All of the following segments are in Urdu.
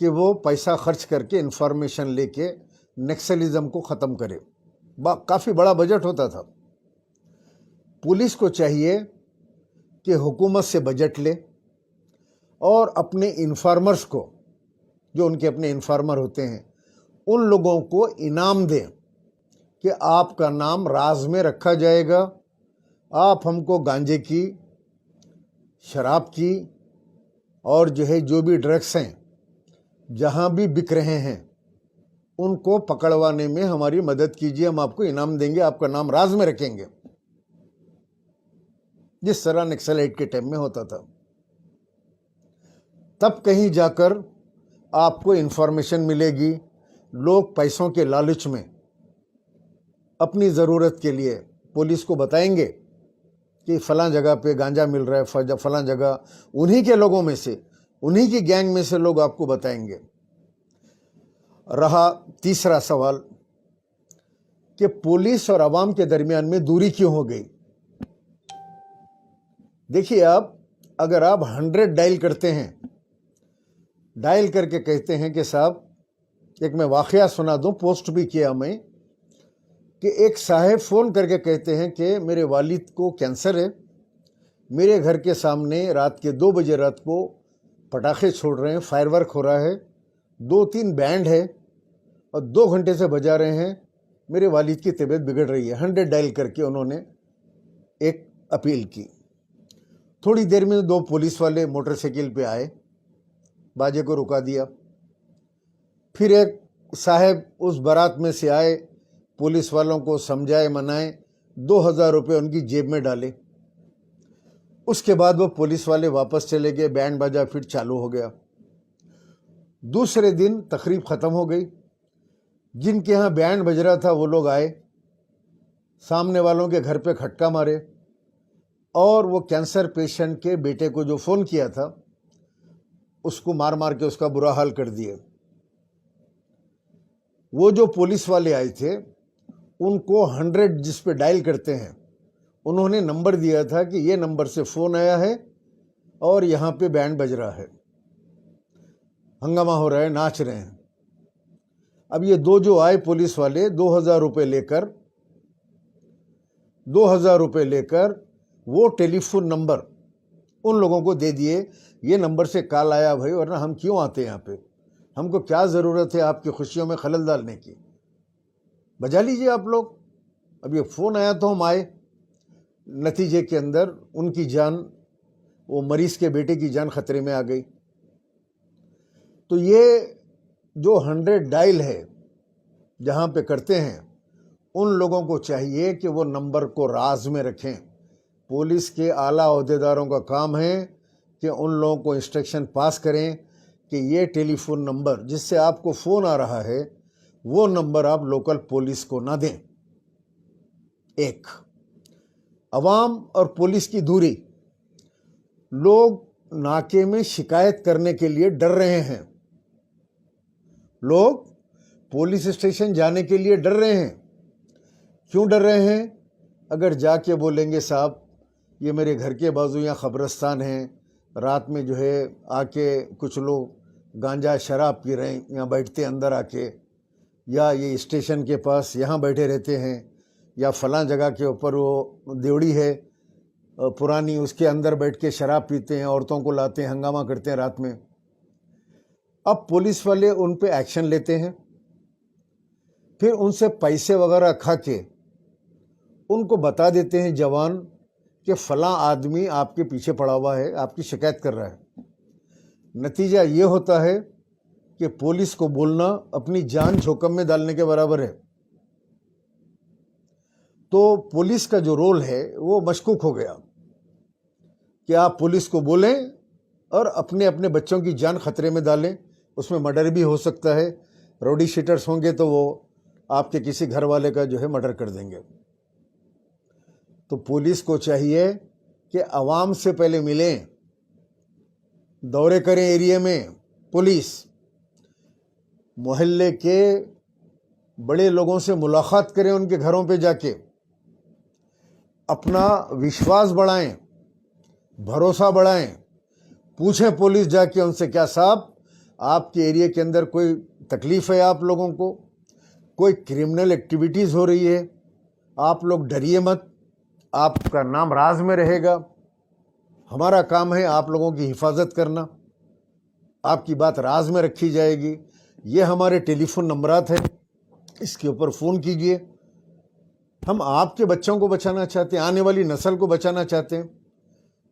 کہ وہ پیسہ خرچ کر کے انفارمیشن لے کے نیکسلزم کو ختم کرے. کافی بڑا بجٹ ہوتا تھا. پولیس کو چاہیے کہ حکومت سے بجٹ لے اور اپنے انفارمرز کو، جو ان کے اپنے انفارمر ہوتے ہیں، ان لوگوں کو انعام دیں کہ آپ کا نام راز میں رکھا جائے گا. آپ ہم کو گانجے کی، شراب کی اور جو بھی ڈرگس ہیں جہاں بھی بک رہے ہیں ان کو پکڑوانے میں ہماری مدد کیجیے، ہم آپ کو انعام دیں گے، آپ کا نام راز میں رکھیں گے، جس طرح نکسلائٹ کے ٹائم میں ہوتا تھا. تب کہیں جا کر آپ کو انفارمیشن ملے گی. لوگ پیسوں کے لالچ میں اپنی ضرورت کے لیے پولیس کو بتائیں گے کہ فلاں جگہ پہ گانجا مل رہا ہے، فلاں جگہ. انہی کے لوگوں میں سے، انہی کی گینگ میں سے لوگ آپ کو بتائیں گے. رہا تیسرا سوال کہ پولیس اور عوام کے درمیان میں دوری کیوں ہو گئی. دیکھیے، اگر آپ 100 ڈائل کرتے ہیں، ڈائل کر کے کہتے ہیں کہ صاحب، ایک میں واقعہ سنا دوں، پوسٹ بھی کیا میں، کہ ایک صاحب فون کر کے کہتے ہیں کہ میرے والد کو کینسر ہے، میرے گھر کے سامنے رات کے 2 بجے رات کو پٹاخے چھوڑ رہے ہیں، فائر ورک ہو رہا ہے، 2-3 بینڈ ہے اور 2 گھنٹے سے بجا رہے ہیں، میرے والد کی طبیعت بگڑ رہی ہے. 100 ڈائل کر کے انہوں نے ایک اپیل کی. تھوڑی دیر میں 2 پولیس والے موٹر سائیکل پہ آئے، باجے کو رکا دیا. پھر ایک صاحب اس بارات میں سے آئے، پولیس والوں کو سمجھائے، منائے، 2000 روپے ان کی جیب میں ڈالے. اس کے بعد وہ پولیس والے واپس چلے گئے، بینڈ باجا پھر چالو ہو گیا. دوسرے دن تقریب ختم ہو گئی. جن کے ہاں بینڈ بج رہا تھا وہ لوگ آئے، سامنے والوں کے گھر پہ کھٹکا مارے اور وہ کینسر پیشنٹ کے بیٹے کو جو فون کیا تھا اس کو مار مار کے اس کا برا حال کر دیے. وہ جو پولیس والے آئے تھے ان کو 100 جس پہ ڈائل کرتے ہیں انہوں نے نمبر دیا تھا کہ یہ نمبر سے فون آیا ہے اور یہاں پہ بینڈ بج رہا ہے، ہنگامہ ہو رہا ہے، ناچ رہے ہیں. اب یہ 2 جو آئے پولیس والے 2000 روپے لے کر وہ ٹیلی فون نمبر ان لوگوں کو دے دیے. یہ نمبر سے کال آیا بھائی، ورنہ ہم کیوں آتے یہاں پہ، ہم کو کیا ضرورت ہے آپ کی خوشیوں میں خلل ڈالنے کی، بجا لیجئے آپ لوگ. اب یہ فون آیا تو ہم آئے. نتیجے کے اندر ان کی جان، وہ مریض کے بیٹے کی جان خطرے میں آ گئی. تو یہ جو 100 ڈائل ہے جہاں پہ کرتے ہیں، ان لوگوں کو چاہیے کہ وہ نمبر کو راز میں رکھیں. پولیس کے اعلیٰ عہدیداروں کا کام ہے کہ ان لوگوں کو انسٹرکشن پاس کریں کہ یہ ٹیلی فون نمبر جس سے آپ کو فون آ رہا ہے وہ نمبر آپ لوکل پولیس کو نہ دیں. ایک عوام اور پولیس کی دوری. لوگ ناکے میں شکایت کرنے کے لیے ڈر رہے ہیں، لوگ پولیس اسٹیشن جانے کے لیے ڈر رہے ہیں. کیوں ڈر رہے ہیں؟ اگر جا کے بولیں گے صاحب یہ میرے گھر کے بازو یہاں قبرستان ہیں، رات میں آ کے کچھ لوگ گانجا شراب پی رہے ہیں، یہاں بیٹھتے اندر آ کے، یا یہ اسٹیشن کے پاس یہاں بیٹھے رہتے ہیں، یا فلاں جگہ کے اوپر وہ دیوڑی ہے پرانی، اس کے اندر بیٹھ کے شراب پیتے ہیں، عورتوں کو لاتے ہیں، ہنگامہ کرتے ہیں رات میں. اب پولیس والے ان پہ ایکشن لیتے ہیں، پھر ان سے پیسے وغیرہ کھا کے ان کو بتا دیتے ہیں جوان کہ فلاں آدمی آپ کے پیچھے پڑا ہوا ہے، آپ کی شکایت کر رہا ہے. نتیجہ یہ ہوتا ہے کہ پولیس کو بولنا اپنی جان جوخم میں ڈالنے کے برابر ہے. تو پولیس کا جو رول ہے وہ مشکوک ہو گیا کہ آپ پولیس کو بولیں اور اپنے بچوں کی جان خطرے میں ڈالیں. اس میں مرڈر بھی ہو سکتا ہے. روڈی شیٹرز ہوں گے تو وہ آپ کے کسی گھر والے کا مرڈر کر دیں گے. تو پولیس کو چاہیے کہ عوام سے پہلے ملیں، دورے کریں ایریے میں. پولیس محلے کے بڑے لوگوں سے ملاقات کریں، ان کے گھروں پہ جا کے اپنا وشواس بڑھائیں، بھروسہ بڑھائیں. پوچھیں پولیس جا کے ان سے، کیا صاحب آپ کے ایریا کے اندر کوئی تکلیف ہے آپ لوگوں کو, کوئی کرمنل ایکٹیویٹیز ہو رہی ہے, آپ لوگ ڈریے مت, آپ کا نام راز میں رہے گا. ہمارا کام ہے آپ لوگوں کی حفاظت کرنا, آپ کی بات راز میں رکھی جائے گی. یہ ہمارے ٹیلی فون نمبرات ہیں, اس کے اوپر فون کیجئے. ہم آپ کے بچوں کو بچانا چاہتے ہیں, آنے والی نسل کو بچانا چاہتے ہیں.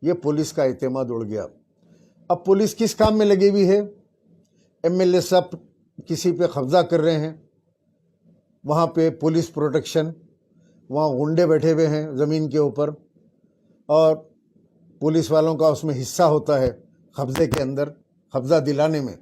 یہ پولیس کا اعتماد اڑ گیا. اب پولیس کس کام میں لگی ہوئی ہے؟ ایم ایل اے صاحب کسی پہ قبضہ کر رہے ہیں, وہاں پہ پولیس پروٹیکشن, وہاں غنڈے بیٹھے ہوئے ہیں زمین کے اوپر, اور پولیس والوں کا اس میں حصہ ہوتا ہے قبضے کے اندر, قبضہ دلانے میں,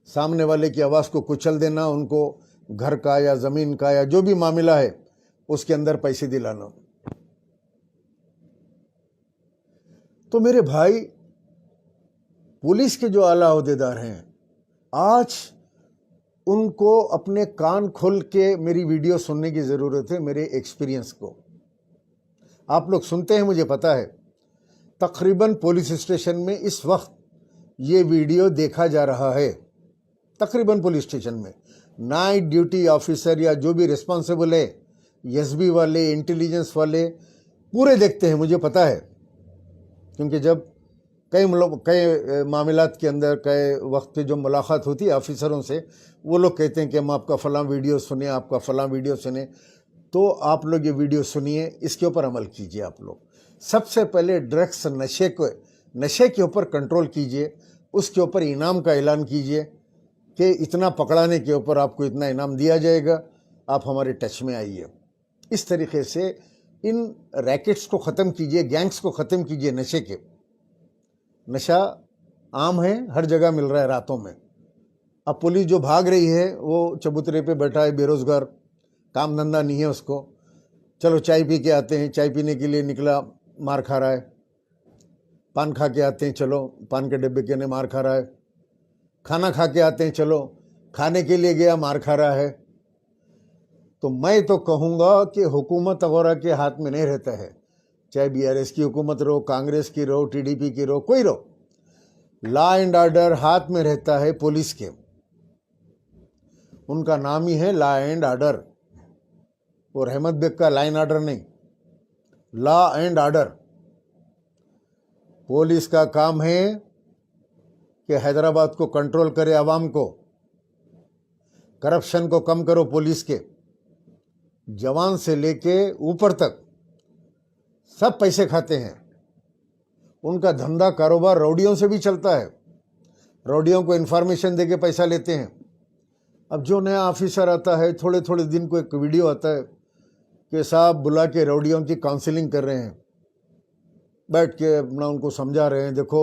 سامنے والے کی آواز کو کچل دینا, ان کو گھر کا یا زمین کا یا جو بھی معاملہ ہے اس کے اندر پیسے دلانا. تو میرے بھائی, پولیس کے جو اعلیٰ عہدیدار ہیں, آج ان کو اپنے کان کھول کے میری ویڈیو سننے کی ضرورت ہے. میرے ایکسپیرینس کو آپ لوگ سنتے ہیں, مجھے پتا ہے. تقریباً پولیس اسٹیشن میں اس وقت یہ ویڈیو دیکھا جا رہا ہے. تقریباً پولیس اسٹیشن میں نائٹ ڈیوٹی آفیسر یا جو بھی ریسپانسیبل ہے, ایس بی والے, انٹیلیجنس والے, پورے دیکھتے ہیں, مجھے پتا ہے. کیونکہ جب کئی معاملات کے اندر کئی وقت پہ جو ملاقات ہوتی ہے آفیسروں سے, وہ لوگ کہتے ہیں کہ ہم آپ کا فلاں ویڈیو سنیں, آپ کا فلاں ویڈیو سنیں. تو آپ لوگ یہ ویڈیو سنیے, اس کے اوپر عمل کیجئے. آپ لوگ سب سے پہلے ڈرگس نشے کے اوپر کنٹرول کیجئے, اس کے اوپر انعام کا اعلان کیجئے کہ اتنا پکڑانے کے اوپر آپ کو اتنا انعام دیا جائے گا, آپ ہمارے ٹچ میں آئیے. اس طریقے سے ان ریکٹس کو ختم کیجئے, گینگز کو ختم کیجئے. نشے کے, نشہ عام ہے, ہر جگہ مل رہا ہے راتوں میں. اب پولیس جو بھاگ رہی ہے وہ چبوترے پہ بیٹھا ہے, بے روزگار, کام دھندہ نہیں ہے اس کو. چلو چائے پی کے آتے ہیں, چائے پینے کے لیے نکلا, مار کھا رہا ہے. پان کھا کے آتے ہیں, چلو پان کے ڈبے کے نے مار کھا رہا ہے. کھانا کھا کے آتے ہیں, چلو کھانے کے لیے گیا, مار کھا رہا ہے. تو میں تو کہوں گا کہ حکومت وغیرہ کے ہاتھ میں نہیں رہتا ہے, چاہے بی آر ایس کی حکومت رہو, کانگریس کی رہو, ٹی ڈی پی کی رہو, کوئی رہو. لا اینڈ آرڈر ہاتھ میں رہتا ہے پولیس کے. ان کا نام ہی ہے لا اینڈ آرڈر. اور احمد بیگ کا لا اینڈ آرڈر نہیں, لا اینڈ آرڈر. پولیس کا کام ہے کہ حیدرآباد کو کنٹرول کرے, عوام کو, کرپشن کو کم کرو. پولیس کے جوان سے لے کے اوپر تک سب پیسے کھاتے ہیں. ان کا دھندا کاروبار روڈیوں سے بھی چلتا ہے. روڈیوں کو انفارمیشن دے کے پیسہ لیتے ہیں. اب جو نیا آفیسر آتا ہے, تھوڑے تھوڑے دن کو ایک ویڈیو آتا ہے کہ صاحب بلا کے روڈیوں کی کاؤنسلنگ کر رہے ہیں, بیٹھ کے اپنا ان کو سمجھا رہے ہیں, دیکھو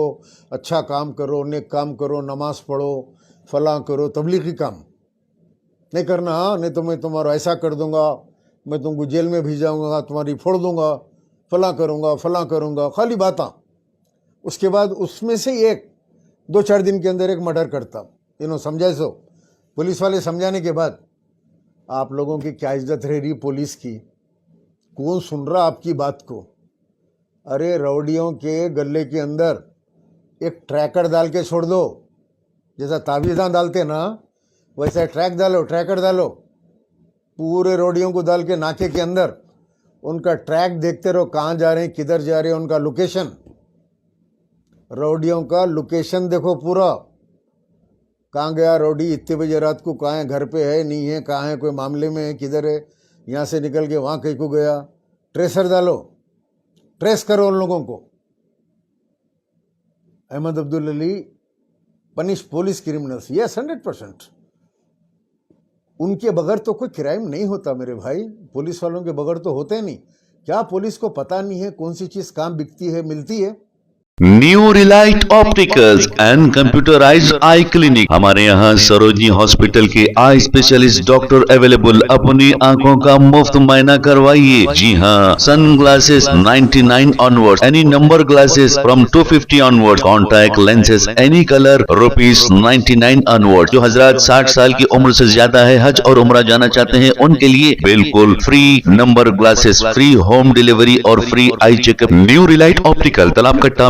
اچھا کام کرو, نیک کام کرو, نماز پڑھو, فلاں کرو. تبلیغی کام نہیں کرنا, ہاں, نہیں تو میں تمہارا ایسا کر دوں گا, میں تم کو جیل میں بھیجاؤں گا, تمہاری پھوڑ دوں گا, فلاں کروں گا, فلاں کروں گا. خالی باتاں. اس کے بعد اس میں سے ایک 2-4 دن کے اندر ایک مرڈر کرتا. انہوں سمجھائے سو. پولیس والے سمجھانے کے بعد آپ لوگوں کی کیا عزت رہ رہی پولیس کی؟ کون سن رہا آپ کی بات کو؟ ارے روڈیوں کے گلے کے اندر ایک ٹریکر ڈال کے چھوڑ دو, جیسا تعویذاں ڈالتے نا ویسا ٹریک ڈالو, ٹریکر ڈالو. پورے روڈیوں کو ڈال کے ناکے کے اندر ان کا ٹریک دیکھتے رہو, کہاں جا رہے ہیں, کدھر جا رہے ہیں, ان کا لوکیشن, روڈیوں کا لوکیشن دیکھو پورا. کہاں گیا روڈی, اتنے بجے رات کو, کہاں ہے, گھر پہ ہے نہیں ہے, کہاں ہے, کوئی معاملے میں ہے, کدھر ہے, یہاں سے نکل کے وہاں کہیں کو گیا. ٹریسر ڈالو, ٹریس کرو ان لوگوں کو. Ahmed Abdulali punish police criminals, yes 100%. ان کے بغیر تو کوئی کرائم نہیں ہوتا میرے بھائی. پولیس والوں کے بغیر تو ہوتے نہیں. کیا پولیس کو پتہ نہیں ہے کون سی چیز کام بکتی ہے, ملتی ہے؟ New relight opticals and computerized eye clinic. ہمارے یہاں سروجنی ہاسپٹل کے آئی اسپیشلسٹ ڈاکٹر اویلیبل. اپنی آنکھوں کا مفت معائنہ کروائیے. جی ہاں, sun glasses 99 onward, any number glasses from 250 onward, contact lenses any colour ₹99 onward. جو حضرات 60 سال کی عمر سے زیادہ ہے, حج اور عمرہ جانا چاہتے ہیں, ان کے لیے بالکل free number glasses, free home delivery اور free eye check up. New relight optical, Talab Katta,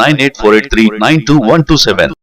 9848392127।